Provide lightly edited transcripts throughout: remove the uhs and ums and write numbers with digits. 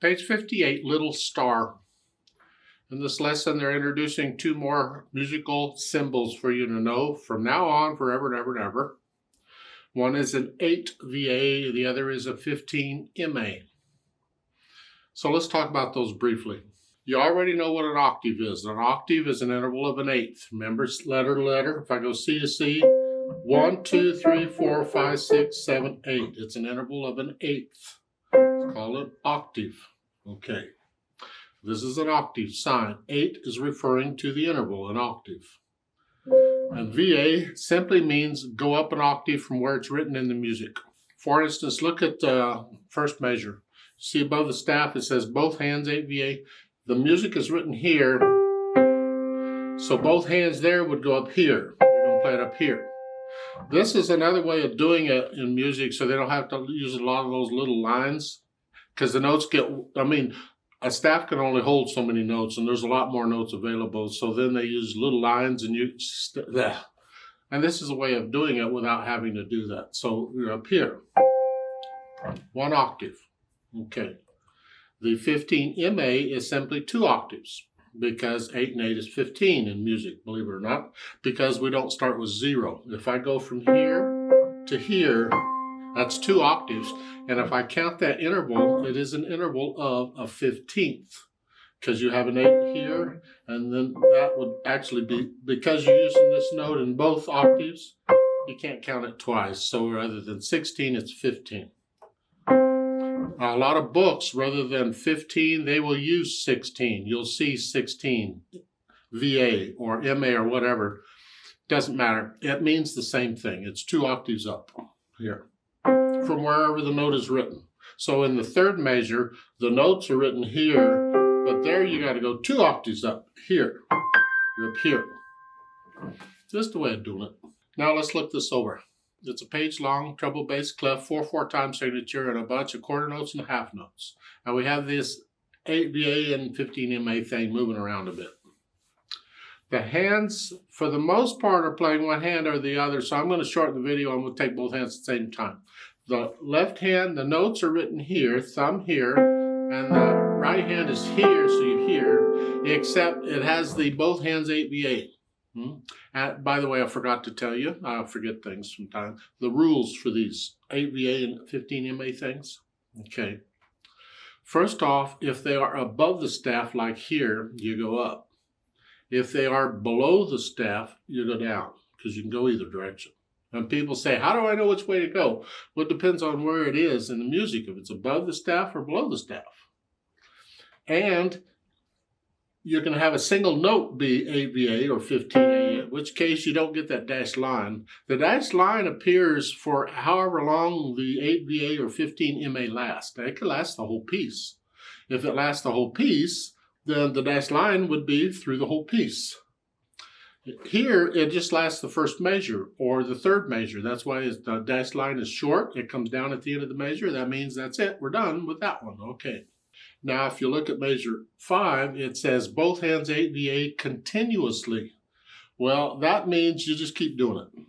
Page 58, Little Star. In this lesson, they're introducing two more musical symbols for you to know from now on, forever and ever and ever. One is an 8 VA, the other is a 15 MA. So let's talk about those briefly. You already know what an octave is. An octave is an interval of an eighth. Remember, letter to letter. If I go C to C, 1, 2, 3, 4, 5, 6, 7, 8. It's an interval of an eighth. It's called an octave. Okay. This is an octave sign. 8 is referring to the interval, an octave. And VA simply means go up an octave from where it's written in the music. For instance, look at the first measure. See above the staff it says both hands 8 VA. The music is written here, so both hands there would go up here. You're going to play it up here. This is another way of doing it in music so they don't have to use a lot of those little lines, because the notes get, a staff can only hold so many notes, and there's a lot more notes available, so then they use little lines, and and this is a way of doing it without having to do that. So you're up here, one octave. Okay. The 15 MA is simply 2 octaves, because 8 and 8 is 15 in music, believe it or not, because we don't start with 0. If I go from here to here, that's 2 octaves, and if I count that interval, it is an interval of a 15th, because you have an 8 here, and then that would actually be, because you're using this note in both octaves, you can't count it twice, so rather than 16, it's 15. A lot of books, rather than 15, they will use 16. You'll see 16, VA or MA or whatever. Doesn't matter. It means the same thing. It's 2 octaves up here from wherever the note is written. So in the third measure, the notes are written here, but there you got to go 2 octaves up here. You're up here. Just the way of doing it. Now let's look this over. It's a page-long treble bass clef, 4/4 time signature, and a bunch of quarter notes and half notes. And we have this 8 VA and 15 MA thing moving around a bit. The hands, for the most part, are playing one hand or the other, so I'm going to shorten the video. I'm going to take both hands at the same time. The left hand, the notes are written here, thumb here, and the right hand is here, so you hear, except it has the both hands 8 VA. By the way, I forgot to tell you, I forget things sometimes, the rules for these 8 VA and 15 MA things. Okay. First off, if they are above the staff, like here, you go up. If they are below the staff, you go down, because you can go either direction. And people say, how do I know which way to go? Well, it depends on where it is in the music, if it's above the staff or below the staff. And you're going to have a single note be 8 VA or 15 A, in which case you don't get that dashed line. The dashed line appears for however long the 8 VA or 15 MA lasts. It could last the whole piece. If it lasts the whole piece, then the dashed line would be through the whole piece. Here, it just lasts the first measure or the third measure. That's why the dashed line is short. It comes down at the end of the measure. That means that's it. We're done with that one. Okay. Now, if you look at measure 5, it says both hands 8 VA continuously. Well, that means you just keep doing it.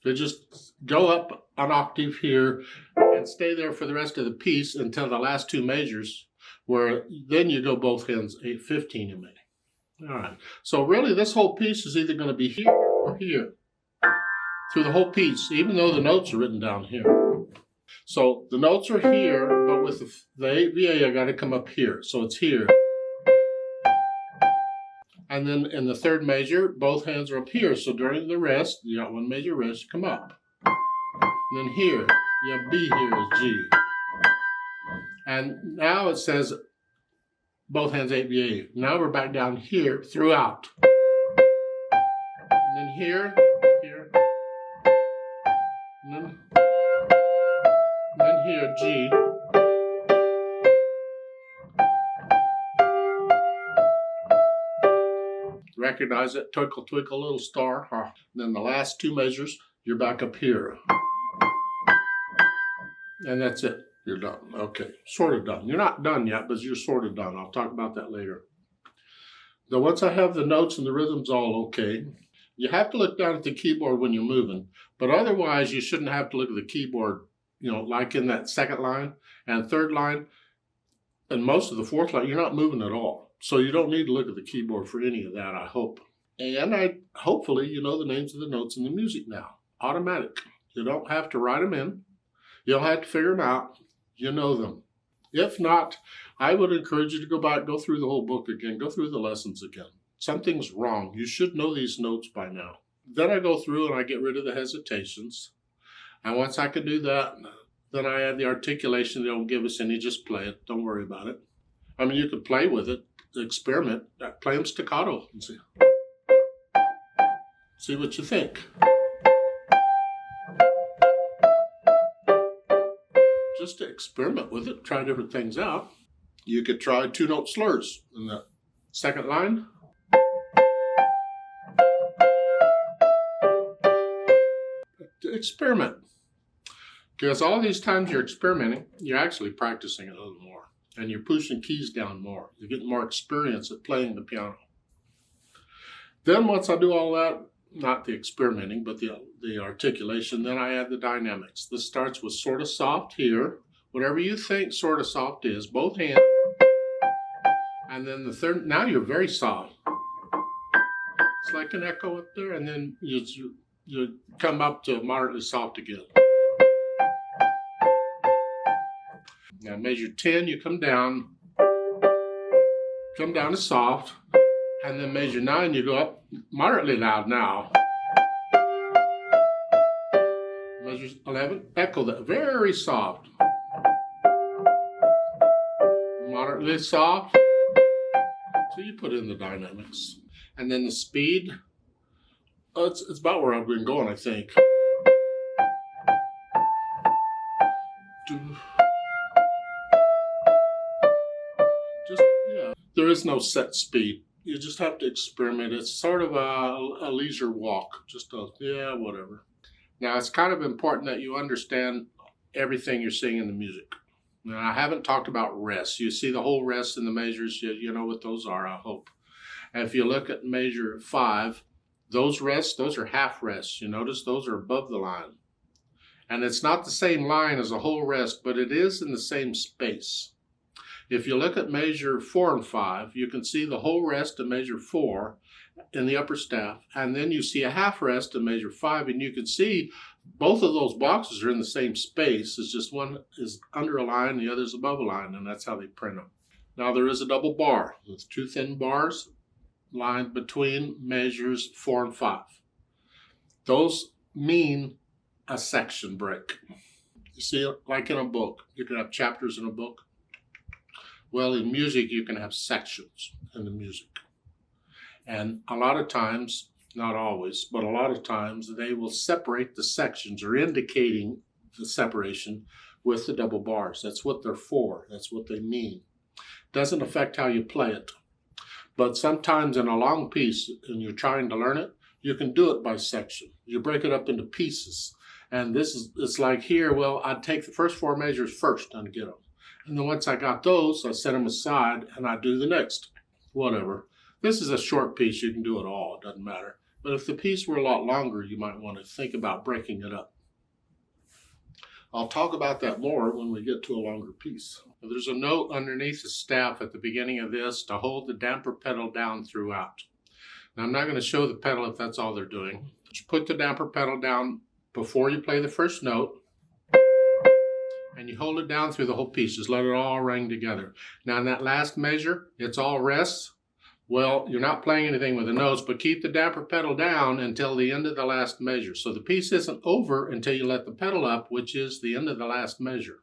You just go up an octave here and stay there for the rest of the piece until the last 2 measures, where then you go both hands 8, 15 MA. All right. So really, this whole piece is either going to be here or here through the whole piece, even though the notes are written down here. So the notes are here, but with the 8 VA, I got to come up here. So it's here. And then in the third measure, both hands are up here. So during the rest, you got 1 measure rest, you come up. And then here, you have B here is G. And now it says both hands 8 VA. Now we're back down here throughout. And then here, here. And then here, G. Recognize it, twinkle, twinkle, little star. And then the last 2 measures, you're back up here. And that's it. You're done. Okay, sort of done. You're not done yet, but you're sort of done. I'll talk about that later. Now, once I have the notes and the rhythms all okay, you have to look down at the keyboard when you're moving. But otherwise, you shouldn't have to look at the keyboard, like in that second line and third line. And most of the fourth line, you're not moving at all. So you don't need to look at the keyboard for any of that, I hope. And hopefully you know the names of the notes in the music now. Automatic. You don't have to write them in. You don't have to figure them out. You know them. If not, I would encourage you to go back, go through the whole book again, go through the lessons again. Something's wrong. You should know these notes by now. Then I go through and I get rid of the hesitations. And once I can do that, then I add the articulation. They don't give us any, just play it. Don't worry about it. I mean, you could play with it, experiment, play them staccato and see what you think. Just to experiment with it, try different things out. You could try 2-note slurs in the second line. Experiment. Because all these times you're experimenting, you're actually practicing it a little more. And you're pushing keys down more. You're getting more experience at playing the piano. Then once I do all that, not the experimenting, but the articulation, then I add the dynamics. This starts with sort of soft here. Whatever you think sort of soft is, both hands. And then the third, now you're very soft. It's like an echo up there, and then you come up to moderately soft again. Now measure 10, you come down to soft, and then measure 9, you go up moderately loud now. Measure 11, echo that, very soft. Moderately soft. So you put in the dynamics. And then the speed, it's about where I've been going, I think. There is no set speed. You just have to experiment. It's sort of a leisure walk. Whatever. Now, it's kind of important that you understand everything you're seeing in the music. Now, I haven't talked about rests. You see the whole rest in the measures. You know what those are, I hope. And if you look at measure 5, those rests, those are half rests. You notice those are above the line. And it's not the same line as a whole rest, but it is in the same space. If you look at measure 4 and 5, you can see the whole rest of measure 4 in the upper staff, and then you see a half rest in measure 5, and you can see both of those boxes are in the same space. It's just one is under a line, the other is above a line, and that's how they print them. Now there is a double bar with 2 thin bars lined between measures 4 and 5. Those mean a section break. You see, like in a book, you can have chapters in a book. Well, in music, you can have sections in the music. And a lot of times, not always, but a lot of times, they will separate the sections or indicating the separation with the double bars. That's what they're for. That's what they mean. Doesn't affect how you play it. But sometimes in a long piece, and you're trying to learn it, you can do it by section. You break it up into pieces. And it's like here, well, I'd take the first 4 measures first and get them. And then once I got those, I set them aside and I do the next, whatever. This is a short piece. You can do it all. It doesn't matter. But if the piece were a lot longer, you might want to think about breaking it up. I'll talk about that more when we get to a longer piece. There's a note underneath the staff at the beginning of this to hold the damper pedal down throughout. Now, I'm not going to show the pedal if that's all they're doing. But you put the damper pedal down before you play the first note. And you hold it down through the whole piece. Just let it all ring together. Now in that last measure, it's all rests. Well, you're not playing anything with the notes, but keep the damper pedal down until the end of the last measure. So the piece isn't over until you let the pedal up, which is the end of the last measure.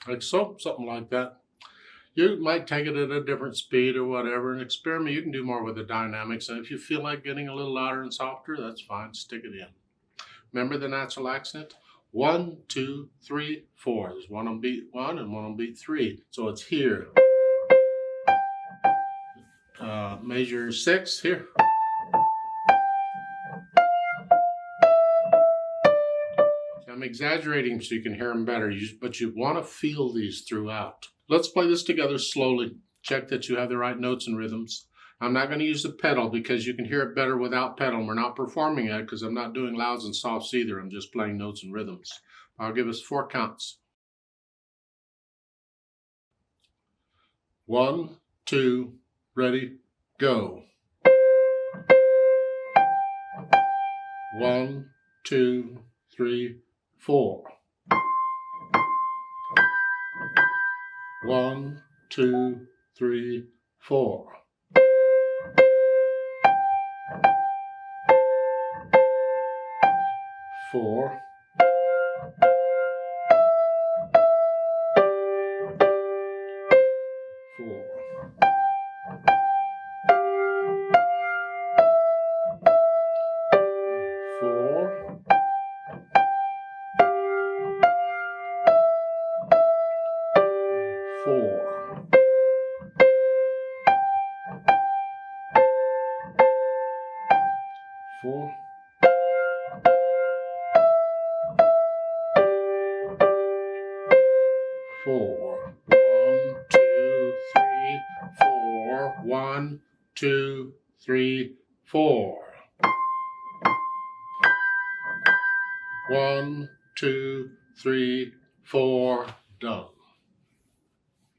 like so, something like that. You might take it at a different speed or whatever and experiment. You can do more with the dynamics. And if you feel like getting a little louder and softer, that's fine. Stick it in. Remember the natural accent? 1, 2, 3, 4. There's one on beat 1 and one on beat 3. So it's here. Measure 6 here. I'm exaggerating so you can hear them better, but you want to feel these throughout. Let's play this together slowly. Check that you have the right notes and rhythms. I'm not going to use the pedal because you can hear it better without pedal. We're not performing it because I'm not doing louds and softs either. I'm just playing notes and rhythms. I'll give us 4 counts. 1, 2, ready, go. 1, 2, 3, 4. 1, 2, 3, 4. 4. 4. 4. 4. 4. 4. 1, 2, 3, 4. 1, 2, 3, 4. 1, 2, 3, 4. Done.